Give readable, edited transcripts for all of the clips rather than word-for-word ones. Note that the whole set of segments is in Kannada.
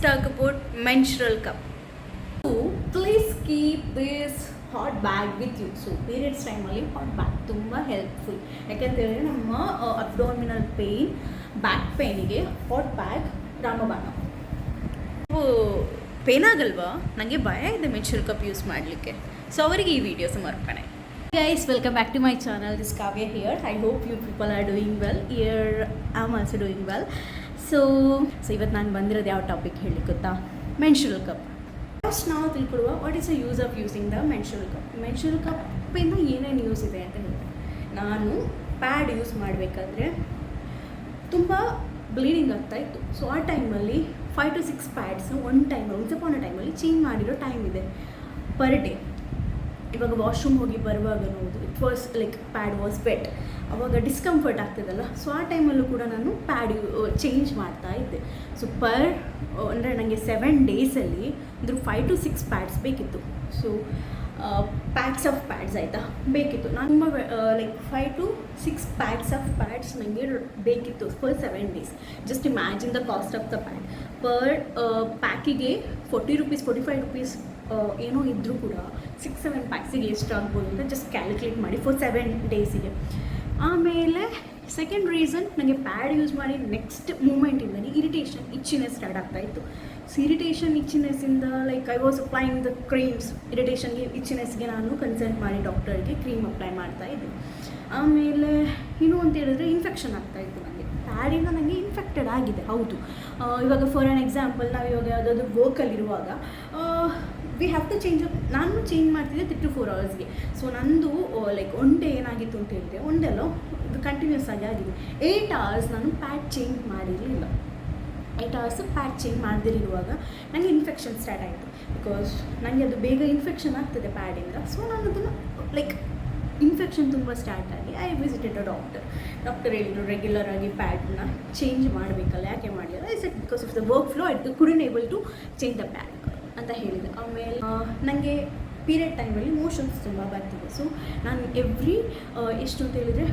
talk about menstrual cup. So please keep this hot bag with you. So periods time ಅಲ್ಲಿ hot bag ತುಂಬ ಹೆಲ್ಪ್ಫುಲ್. ಯಾಕೆಂತೇಳಿದ್ರೆ ನಮ್ಮ ಅಬ್ಡೋಮಿನಲ್ ಪೇಯ್ನ್, ಬ್ಯಾಕ್ ಪೇಯ್ನಿಗೆ ಹಾಟ್ ಬ್ಯಾಗ್ ರಾಮಬಾಣ. ಪೇನ್ ಆಗಲ್ವಾ? ನನಗೆ ಭಯ ಇದೆ ಮೆನ್ಸ್ಟ್ರುಯಲ್ ಕಪ್ ಯೂಸ್ ಮಾಡಲಿಕ್ಕೆ. ಸೊ ಅವರಿಗೆ ಈ ವಿಡಿಯೋ ಸಮರ್ಪಣೆ. Guys, welcome back to my channel. This is Kavya here. I hope you people are doing well. Here I am also doing well. So ಇವತ್ತು ನಾನು ಬಂದಿರೋದು ಯಾವ ಟಾಪಿಕ್ ಹೇಳಿ ಗೊತ್ತಾ? Menstrual cup. ಫಸ್ಟ್ ನಾವು ತಿಳ್ಕೊಡುವ what is the use of using the menstrual cup. Menstrual ಕಪ್ಪಿಂದ ಏನೇನು ಯೂಸ್ ಇದೆ ಅಂತ ಹೇಳಿ. ನಾನು ಪ್ಯಾಡ್ ಯೂಸ್ ಮಾಡಬೇಕಾದ್ರೆ ತುಂಬ ಬ್ಲೀಡಿಂಗ್ ಆಗ್ತಾಯಿತ್ತು. ಸೊ ಆ ಟೈಮಲ್ಲಿ 5 to 6 ಪ್ಯಾಡ್ಸ್ ಒನ್ಸ್ ಅಪಾನ್ ಅ ಟೈಮಲ್ಲಿ ಚೇಂಜ್ ಮಾಡಿರೋ ಟೈಮ್ ಇದೆ ಪರ್ ಡೇ. ಇವಾಗ ವಾಶ್ರೂಮ್ ಹೋಗಿ ಬರುವಾಗ ನೋಡು, it was like pad was wet, ಅವಾಗ ಡಿಸ್ಕಂಫರ್ಟ್ ಆಗ್ತದಲ್ಲ. ಸೊ ಆ ಟೈಮಲ್ಲೂ ಕೂಡ ನಾನು ಪ್ಯಾಡ್ ಚೇಂಜ್ ಮಾಡ್ತಾ ಇದ್ದೆ. ಸೊ ಅಂದರೆ ನನಗೆ 7 ಡೇಸಲ್ಲಿ ಅಂದ್ರೆ 5 to 6 ಪ್ಯಾಡ್ಸ್ ಬೇಕಿತ್ತು. ಸೊ ಪ್ಯಾಕ್ಸ್ ಆಫ್ ಪ್ಯಾಡ್ಸ್ ಆಯಿತಾ ಬೇಕಿತ್ತು. ನಾನು ತುಂಬ like 5 to 6 packs of pads ನನಗೆ ಬೇಕಿತ್ತು for 7 days. Just imagine the cost of the pad. Per ಪ್ಯಾಕಿಗೆ 40 rupees 45 rupees ಏನೋ ಇದ್ದರೂ ಕೂಡ 6-7 ಪ್ಯಾಕ್ಸಿಗೆ ಎಷ್ಟು ಆಗ್ಬೋದು ಅಂತ ಜಸ್ಟ್ ಕ್ಯಾಲ್ಕುಲೇಟ್ ಮಾಡಿ ಫಾರ್ 7 ಡೇಸಿಗೆ. ಆಮೇಲೆ ಸೆಕೆಂಡ್ ರೀಸನ್, ನನಗೆ ಪ್ಯಾಡ್ ಯೂಸ್ ಮಾಡಿ ನೆಕ್ಸ್ಟ್ ಮೂಮೆಂಟಿಂದನೇ ಇರಿಟೇಷನ್, ಇಚ್ಚಿನೆಸ್ ಸ್ಟಾರ್ಟ್ ಆಗ್ತಾಯಿತ್ತು. ಸೊ ಇರಿಟೇಷನ್, ಇಚ್ಚಿನೆಸ್ಸಿಂದ like I was applying the creams. ಇರಿಟೇಷನ್ಗೆ, ಇಚ್ಚಿನೆಸ್ಗೆ ನಾನು ಕನ್ಸಲ್ಟ್ ಮಾಡಿ ಡಾಕ್ಟರ್ಗೆ ಕ್ರೀಮ್ ಅಪ್ಲೈ ಮಾಡ್ತಾಯಿದ್ದೆ. ಆಮೇಲೆ ಇನ್ನೂ ಅಂತ ಹೇಳಿದ್ರೆ ಇನ್ಫೆಕ್ಷನ್ ಆಗ್ತಾಯಿತ್ತು. ನನಗೆ ಪ್ಯಾಡಿಂದ ನನಗೆ ಇನ್ಫೆಕ್ಟೆಡ್ ಆಗಿದೆ, ಹೌದು. ಇವಾಗ ಫಾರ್ ಆನ್ ಎಕ್ಸಾಂಪಲ್, ನಾವು ಇವಾಗ ಯಾವುದಾದ್ರು ವರ್ಕಲ್ಲಿರುವಾಗ ವಿ ಹ್ಯಾವ್ ಟು ಚೇಂಜ್. ನಾನು ಚೇಂಜ್ ಮಾಡ್ತಿದ್ದೆ 3 to 4 hours. ಸೊ ನಂದು ಲೈಕ್ ಒನ್ ಡೇ ಏನಾಗಿತ್ತು ಅಂತ ಹೇಳಿದ್ರೆ, ಒನ್ ಡೇಲೋ ಇದು ಕಂಟಿನ್ಯೂಸ್ ಆಗಿದೆ. 8 hours ನಾನು ಪ್ಯಾಡ್ ಚೇಂಜ್ ಮಾಡಿರಲಿಲ್ಲ. 8 hours ಪ್ಯಾಡ್ ಚೇಂಜ್ ಮಾಡದಿರುವಾಗ ನನಗೆ ಇನ್ಫೆಕ್ಷನ್ ಸ್ಟಾರ್ಟ್ ಆಯಿತು. ಬಿಕಾಸ್ ನನಗೆ ಅದು ಬೇಗ ಇನ್ಫೆಕ್ಷನ್ ಆಗ್ತದೆ ಪ್ಯಾಡಿಂದ. ಸೊ ನಾನು ಅದನ್ನು ಲೈಕ್ ಇನ್ಫೆಕ್ಷನ್ ತುಂಬ ಸ್ಟಾರ್ಟ್ ಆಗಿ ಐ ವಿಸಿಟೆಡ್ ಅ ಡಾಕ್ಟರ್ ಹೇಳಿದ್ರು ರೆಗ್ಯುಲರ್ ಆಗಿ ಪ್ಯಾಡ್ನ ಚೇಂಜ್ ಮಾಡಬೇಕಲ್ಲ, ಯಾಕೆ ಮಾಡಲಿಲ್ಲ? I said because of the work flow I couldn't able to change the pad ಅಂತ ಹೇಳಿದೆ. ಆಮೇಲೆ ನನಗೆ ಪೀರಿಯಡ್ ಟೈಮಲ್ಲಿ ಮೋಷನ್ಸ್ ತುಂಬ ಬರ್ತಿದೆ. ಸೊ ನಾನು ಎವ್ರಿ ಎಷ್ಟು ಅಂತ ಹೇಳಿದರೆ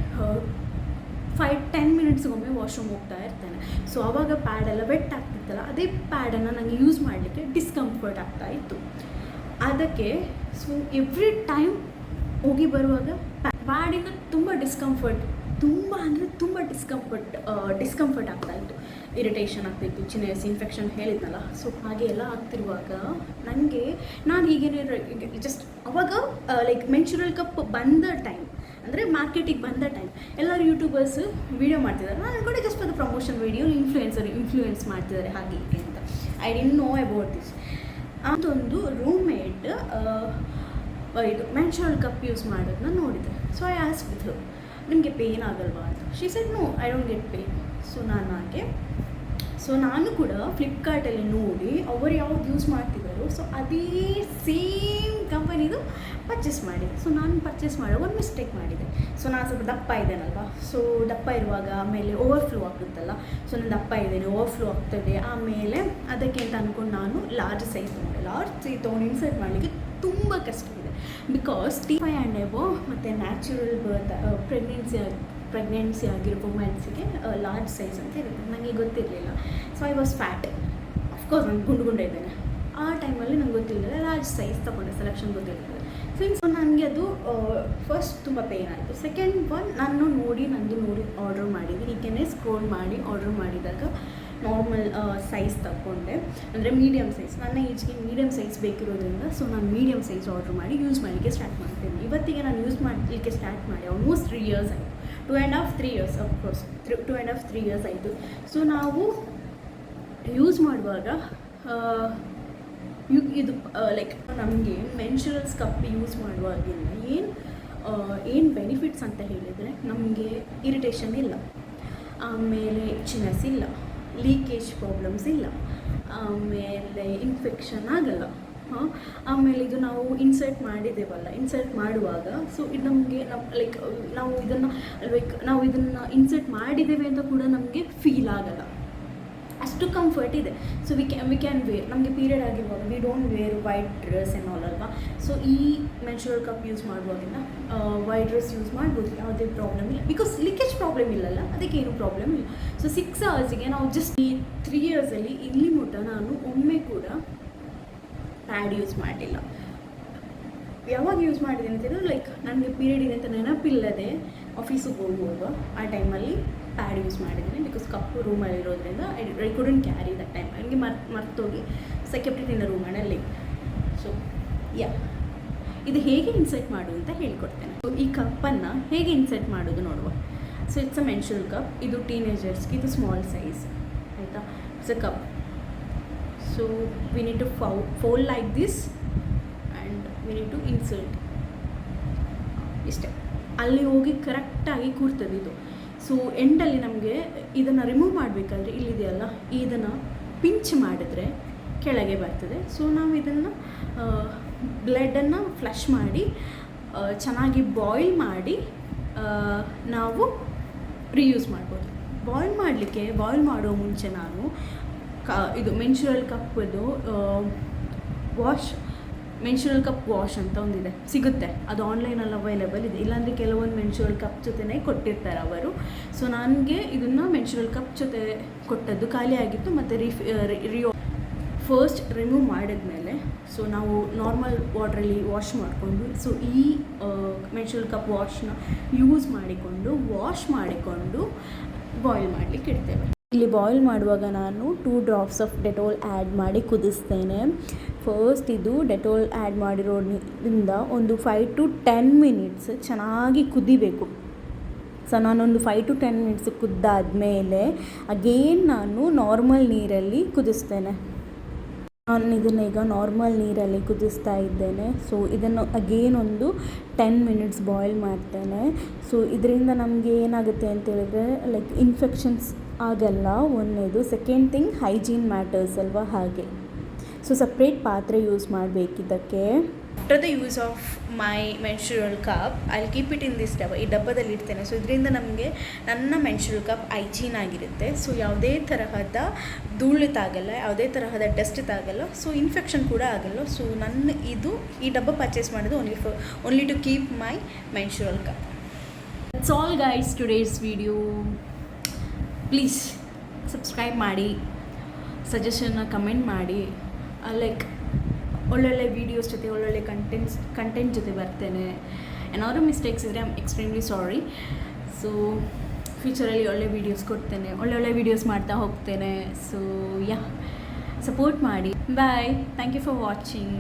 5-10 minutesಗೊಮ್ಮೆ ವಾಶ್ರೂಮ್ ಹೋಗ್ತಾ ಇರ್ತೇನೆ. ಸೊ ಆವಾಗ ಪ್ಯಾಡೆಲ್ಲ ವೆಟ್ ಆಗ್ತಿತ್ತಲ್ಲ, ಅದೇ ಪ್ಯಾಡನ್ನು ನನಗೆ ಯೂಸ್ ಮಾಡಲಿಕ್ಕೆ ಡಿಸ್ಕಂಫರ್ಟ್ ಆಗ್ತಾಯಿತ್ತು. ಅದಕ್ಕೆ ಸೊ ಎವ್ರಿ ಟೈಮ್ ಹೋಗಿ ಬರುವಾಗ ಪ್ಯಾಡಿಂದ ತುಂಬ ಡಿಸ್ಕಂಫರ್ಟ್ ಆಗ್ತಾಯಿತ್ತು. ಇರಿಟೇಷನ್ ಆಗ್ತಾಯಿತ್ತು, ಚಿನೆಸ್, ಇನ್ಫೆಕ್ಷನ್ ಹೇಳಿದ್ನಲ್ಲ. ಸೊ ಹಾಗೆ ಎಲ್ಲ ಆಗ್ತಿರುವಾಗ ನನಗೆ ನಾನು ಹೀಗೇನೆ ಜಸ್ಟ್ ಅವಾಗ ಲೈಕ್ ಮೆನ್ಸ್ಟ್ರುಯಲ್ ಕಪ್ ಬಂದ ಟೈಮ್, ಅಂದರೆ ಮಾರ್ಕೆಟಿಗೆ ಬಂದ ಟೈಮ್, ಎಲ್ಲರೂ ಯೂಟ್ಯೂಬರ್ಸ್ ವೀಡಿಯೋ ಮಾಡ್ತಿದ್ದಾರೆ. ನಾನು ಕೂಡ ಜಸ್ಟ್ ಅದು ಪ್ರಮೋಷನ್ ವೀಡಿಯೋ ಇನ್ಫ್ಲೂಯೆನ್ಸ್ ಮಾಡ್ತಿದ್ದಾರೆ ಹಾಗೆ ಹೀಗೆ ಅಂತ. I didn't know about this. ಅದೊಂದು ರೂಮ್ಮೇಟ್ ಇದು ಮೆನ್ಸ್ಟ್ರುಯಲ್ ಕಪ್ ಯೂಸ್ ಮಾಡೋದನ್ನ ನೋಡಿದೆ. So I ask with her, ನಿಮಗೆ ಪೇಯ್ನ್ ಆಗಲ್ವಾ ಅಂತ. She said no, I don't get pain. So ನಾನು ಕೂಡ ಫ್ಲಿಪ್ಕಾರ್ಟಲ್ಲಿ ನೋಡಿ ಅವರು ಯಾವ್ದು ಯೂಸ್ ಮಾಡ್ತಿದ್ದಾರೋ ಸೊ ಅದೇ ಸೇಮ್ ಕಂಪನಿದು ಪರ್ಚೇಸ್ ಮಾಡಿದೆ. ಸೊ ನಾನು ಪರ್ಚೇಸ್ ಮಾಡುವಾಗ ಒಂದು ಮಿಸ್ಟೇಕ್ ಮಾಡಿದೆ. ಸೊ ನಾನು ಸ್ವಲ್ಪ ದಪ್ಪ ಇದ್ದೇನಲ್ವಾ, ಸೊ ದಪ್ಪ ಇರುವಾಗ ಆಮೇಲೆ ಓವರ್ಫ್ಲೋ ಆಗುತ್ತಲ್ಲ. ಸೊ ನಾನು ದಪ್ಪ ಇದ್ದೇನೆ, ಓವರ್ಫ್ಲೋ ಆಗ್ತದೆ. ಆಮೇಲೆ ಅದಕ್ಕೆ ಅಂತ ಅಂದ್ಕೊಂಡು ನಾನು ಲಾರ್ಜ್ ಸೈಜ್ ತೊಗೊಂಡು ಇನ್ಸರ್ಟ್ ಮಾಡಲಿಕ್ಕೆ ತುಂಬ ಕಷ್ಟ ಇದೆ. ಬಿಕಾಸ್ T5 and above ಮತ್ತು ನ್ಯಾಚುರಲ್ ಬರ್ತ್ ಪ್ರೆಗ್ನೆನ್ಸಿ ಆಗಿರೋ ವುಮೆನ್ಸಿಗೆ ಲಾರ್ಜ್ ಸೈಜ್ ಅಂತ ಇರುತ್ತೆ. ನನಗೆ ಗೊತ್ತಿರಲಿಲ್ಲ. So I was fat. Of course ನಾನು ಗುಂಡು ಇದ್ದೇನೆ. ಆ ಟೈಮಲ್ಲಿ ನಂಗೆ ಗೊತ್ತಿರಲಿಲ್ಲ, ಲಾರ್ಜ್ ಸೈಜ್ ತೊಗೊಂಡೆ, ಸೆಲೆಕ್ಷನ್ ಗೊತ್ತಿರ್ತದೆ. ಸೊ ನನಗೆ ಅದು ಫಸ್ಟ್ ತುಂಬ ಪೇಯ್ನ್ ಆಯಿತು. ಸೆಕೆಂಡ್ ಒನ್, ನಂದು ನೋಡಿ ಆರ್ಡ್ರ್ ಮಾಡಿದ್ದೆ. ಹೀಗೇ ಸ್ಕ್ರೋಲ್ ಮಾಡಿ ಆರ್ಡ್ರ್ ಮಾಡಿದಾಗ ನಾರ್ಮಲ್ ಸೈಜ್ ತಗೊಂಡೆ, ಅಂದರೆ ಮೀಡಿಯಮ್ ಸೈಜ್. ನನ್ನ ಏಜ್ಗೆ ಮೀಡಿಯಮ್ ಸೈಜ್ ಬೇಕಿರೋದ್ರಿಂದ ಸೊ ನಾನು ಮೀಡಿಯಮ್ ಸೈಜ್ ಆರ್ಡ್ರ್ ಮಾಡಿ ಯೂಸ್ ಮಾಡಲಿಕ್ಕೆ ಸ್ಟಾರ್ಟ್ ಮಾಡ್ತೀನಿ. ಇವತ್ತಿಗೆ ನಾನು ಯೂಸ್ ಮಾಡಲಿಕ್ಕೆ ಸ್ಟಾರ್ಟ್ ಮಾಡಿ ಆಲ್ಮೋಸ್ಟ್ 3 years ಆಯಿತು. 2.5-3 years ಅಫ್ಕೋರ್ಸ್ 2.5-3 years ಆಯಿತು. ಸೊ ನಾವು ಯೂಸ್ ಮಾಡುವಾಗ ಇದು ಲೈಕ್ ನಮಗೆ ಮೆನ್ಸ್ಟ್ರುಯಲ್ ಕಪ್ ಯೂಸ್ ಮಾಡುವಾಗಿಂದ ಏನು ಬೆನಿಫಿಟ್ಸ್ ಅಂತ ಹೇಳಿದರೆ, ನಮಗೆ ಇರಿಟೇಷನ್ ಇಲ್ಲ, ಆಮೇಲೆ ಚಿನೆಸ್ ಇಲ್ಲ, ಲೀಕೇಜ್ ಪ್ರಾಬ್ಲಮ್ಸ್ ಇಲ್ಲ, ಆಮೇಲೆ ಇನ್ಫೆಕ್ಷನ್ ಆಗಲ್ಲ. ಆಮೇಲೆ ಇದು ನಾವು ಇನ್ಸರ್ಟ್ ಮಾಡಿದ್ದೇವಲ್ಲ, ಇನ್ಸರ್ಟ್ ಮಾಡುವಾಗ ಸೊ ಇದು ನಮಗೆ ನಾವು ಇದನ್ನು ಇನ್ಸರ್ಟ್ ಮಾಡಿದ್ದೇವೆ ಅಂತ ಕೂಡ ನಮಗೆ ಫೀಲ್ ಆಗಲ್ಲ. ಅಷ್ಟು ಅಷ್ಟು ಕಂಫರ್ಟ್ ಇದೆ. ಸೊ ವಿ ಕ್ಯಾನ್ ವೇರ್, ನಮಗೆ ಪೀರಿಯಡ್ ಆಗಿರುವಾಗ we don't wear white dress and all ಅಲ್ವಾ. ಸೊ ಈ ಮೆನ್ಸ್ಟ್ರುವಲ್ ಕಪ್ ಯೂಸ್ ಮಾಡುವಾಗಿಂದ ವೈಟ್ ಡ್ರೆಸ್ ಯೂಸ್ ಮಾಡ್ಬೋದು, ಯಾವುದೇ ಪ್ರಾಬ್ಲಮ್ ಇಲ್ಲ. ಬಿಕಾಸ್ ಲೀಕೇಜ್ ಪ್ರಾಬ್ಲಮ್ ಇಲ್ಲಲ್ಲ, ಅದಕ್ಕೇನು ಪ್ರಾಬ್ಲಮ್ ಇಲ್ಲ. ಸೊ 6 ಅವರ್ಸಿಗೆ ನಾವು ಜಸ್ಟ್ ಈ 3 ಇಯರ್ಸಲ್ಲಿ ಇಲ್ಲಿ ಮುಟ್ಟ ನಾನು ಒಮ್ಮೆ ಕೂಡ ಪ್ಯಾಡ್ ಯೂಸ್ ಮಾಡಿಲ್ಲ. ಯಾವಾಗ ಯೂಸ್ ಮಾಡಿದ್ದೀನಿ ಅಂತಂದರೆ ಲೈಕ್ ನನಗೆ ಪೀರಿಯಡ್ ಇದೆ ಅಂತ ನೆನಪಿಲ್ಲದೆ ಆಫೀಸಿಗೆ ಹೋಗುವಾಗ ಆ ಟೈಮಲ್ಲಿ ಪ್ಯಾಡ್ ಯೂಸ್ ಮಾಡಿದ್ದೀನಿ. ಬಿಕಾಸ್ ಕಪ್ಪು ರೂಮಲ್ಲಿ ಇರೋದ್ರಿಂದ I couldn't carry that time. ನನಗೆ ಮರ್ತೋಗಿ ಸೆಕ್ಯೂರಿಟಿ ಇನ್ ರೂಮಲ್ಲಿ. ಸೊ ಇದು ಹೇಗೆ ಇನ್ಸರ್ಟ್ ಮಾಡೋದು ಅಂತ ಹೇಳ್ಕೊಡ್ತೇನೆ. ಸೊ ಈ ಕಪ್ಪನ್ನು ಹೇಗೆ ಇನ್ಸರ್ಟ್ ಮಾಡೋದು ನೋಡುವ. So it's a menstrual cup. ಇದು ಟೀನೇಜರ್ಸ್ಗೆ, ಇದು ಸ್ಮಾಲ್ ಸೈಜ್ ಆಯಿತಾ. It's a cup. So we need to fold like this and we need to insert. ಇಷ್ಟೇ, ಅಲ್ಲಿ ಹೋಗಿ ಕರೆಕ್ಟಾಗಿ ಕೂರ್ತದೆ ಇದು. ಸೊ ಎಂಡಲ್ಲಿ ನಮಗೆ ಇದನ್ನು ರಿಮೂವ್ ಮಾಡಬೇಕಾದ್ರೆ ಇಲ್ಲಿದೆಯಲ್ಲ, ಇದನ್ನು ಪಿಂಚ್ ಮಾಡಿದ್ರೆ ಕೆಳಗೆ ಬರ್ತದೆ. ಸೊ ನಾವು ಇದನ್ನು ಬ್ಲಡನ್ನು ಫ್ಲಶ್ ಮಾಡಿ ಚೆನ್ನಾಗಿ ಬಾಯ್ಲ್ ಮಾಡಿ ನಾವು ರಿಯೂಸ್ ಮಾಡ್ಬೋದು. ಬಾಯ್ಲ್ ಮಾಡೋ ಮುಂಚೆ ನಾನು ಇದು ಮೆನ್ಸ್ಟ್ರುವಲ್ ಕಪ್ಪದು ಮೆನ್ಸ್ಟ್ರುವಲ್ ಕಪ್ ವಾಶ್ ಅಂತ ಒಂದಿದೆ, ಸಿಗುತ್ತೆ. ಅದು ಆನ್ಲೈನಲ್ಲಿ ಅವೈಲೇಬಲ್ ಇದೆ. ಇಲ್ಲಾಂದರೆ ಕೆಲವೊಂದು ಮೆನ್ಸ್ಟ್ರುವಲ್ ಕಪ್ ಜೊತೆನೇ ಕೊಟ್ಟಿರ್ತಾರೆ ಅವರು. ಸೊ ನನಗೆ ಇದನ್ನು ಮೆನ್ಸ್ಟ್ರುವಲ್ ಕಪ್ ಜೊತೆ ಕೊಟ್ಟದ್ದು ಖಾಲಿ ಆಗಿತ್ತು. ಮತ್ತು ಫಸ್ಟ್ ರಿಮೂವ್ ಮಾಡಿದ್ಮೇಲೆ ಸೊ ನಾವು ನಾರ್ಮಲ್ ವಾಟ್ರಲ್ಲಿ ವಾಶ್ ಮಾಡಿಕೊಂಡು, ಸೊ ಈ ಮೆನ್ಸ್ಟ್ರುವಲ್ ಕಪ್ ವಾಶ್ನ ಯೂಸ್ ಮಾಡಿಕೊಂಡು ಬಾಯ್ಲ್ ಮಾಡಲಿಕ್ಕೆ ಇಡ್ತೇವೆ. ಇಲ್ಲಿ ಬಾಯ್ಲ್ ಮಾಡುವಾಗ ನಾನು 2 drops ಆಫ್ ಡೆಟಾಲ್ ಆ್ಯಡ್ ಮಾಡಿ ಕುದಿಸ್ತೇನೆ. ಫಸ್ಟ್ ಇದು ಡೆಟಾಲ್ ಆ್ಯಡ್ ಮಾಡಿರೋದ್ರಿಂದ ಒಂದು 5 to 10 minutes ಚೆನ್ನಾಗಿ ಕುದಿಬೇಕು. ಸೊ ನಾನೊಂದು 5 to 10 minutes ಕುದ್ದಾದಮೇಲೆ ಅಗೇನ್ ನಾನು ನಾರ್ಮಲ್ ನೀರಲ್ಲಿ ಕುದಿಸ್ತೇನೆ. ನಾನು ಇದನ್ನು ಈಗ ನಾರ್ಮಲ್ ನೀರಲ್ಲಿ ಕುದಿಸ್ತಾ ಇದ್ದೇನೆ. ಸೊ ಇದನ್ನು ಅಗೇನ್ ಒಂದು 10 minutes ಬಾಯ್ಲ್ ಮಾಡ್ತೇನೆ. ಸೊ ಇದರಿಂದ ನಮಗೆ ಏನಾಗುತ್ತೆ ಅಂತ ಹೇಳಿದ್ರೆ ಲೈಕ್ ಇನ್ಫೆಕ್ಷನ್ಸ್ ಆಗಲ್ಲ, ಒಂದನೇದು. ಸೆಕೆಂಡ್ ಥಿಂಗ್, ಹೈಜೀನ್ ಮ್ಯಾಟರ್ಸ್ ಅಲ್ವಾ, ಹಾಗೆ. ಸೊ ಸಪ್ರೇಟ್ ಪಾತ್ರೆ ಯೂಸ್ ಮಾಡಬೇಕಿದ್ದಕ್ಕೆ. After the use of my menstrual cup I keep it in this ಡಬ್ಬ. ಈ ಡಬ್ಬದಲ್ಲಿ ಇಡ್ತೇನೆ. ಸೊ ಇದರಿಂದ ನಮಗೆ ನನ್ನ ಮೆನ್ಸ್ಟ್ರುವಲ್ ಕಪ್ ಹೈಜೀನ್ ಆಗಿರುತ್ತೆ. ಸೊ ಯಾವುದೇ ತರಹದ ಧೂಳು ತಾಗಲ್ಲ, ಯಾವುದೇ ತರಹದ ಡಸ್ಟ್ ತಾಗಲ್ಲ, ಸೊ ಇನ್ಫೆಕ್ಷನ್ ಕೂಡ ಆಗಲ್ಲ. ಸೊ ಈ ಡಬ್ಬ ಪರ್ಚೇಸ್ ಮಾಡೋದು only to keep my menstrual cup. That's all guys, today's video. Please subscribe ಮಾಡಿ, ಸಜೆಷನ್ನ ಕಮೆಂಟ್ ಮಾಡಿ. ಲೈಕ್ ಒಳ್ಳೊಳ್ಳೆ ವೀಡಿಯೋಸ್ ಜೊತೆ, ಒಳ್ಳೊಳ್ಳೆ ಕಂಟೆಂಟ್ ಜೊತೆ ಬರ್ತೇನೆ. ಏನಾದರೂ ಮಿಸ್ಟೇಕ್ಸ್ ಇದ್ದರೆ I am extremely sorry. So ಫ್ಯೂಚರಲ್ಲಿ ಒಳ್ಳೆ ವೀಡಿಯೋಸ್ ಕೊಡ್ತೇನೆ, ಒಳ್ಳೊಳ್ಳೆ ವೀಡಿಯೋಸ್ ಮಾಡ್ತಾ ಹೋಗ್ತೇನೆ. ಸೊ ಸಪೋರ್ಟ್ ಮಾಡಿ. Bye. Thank you for watching.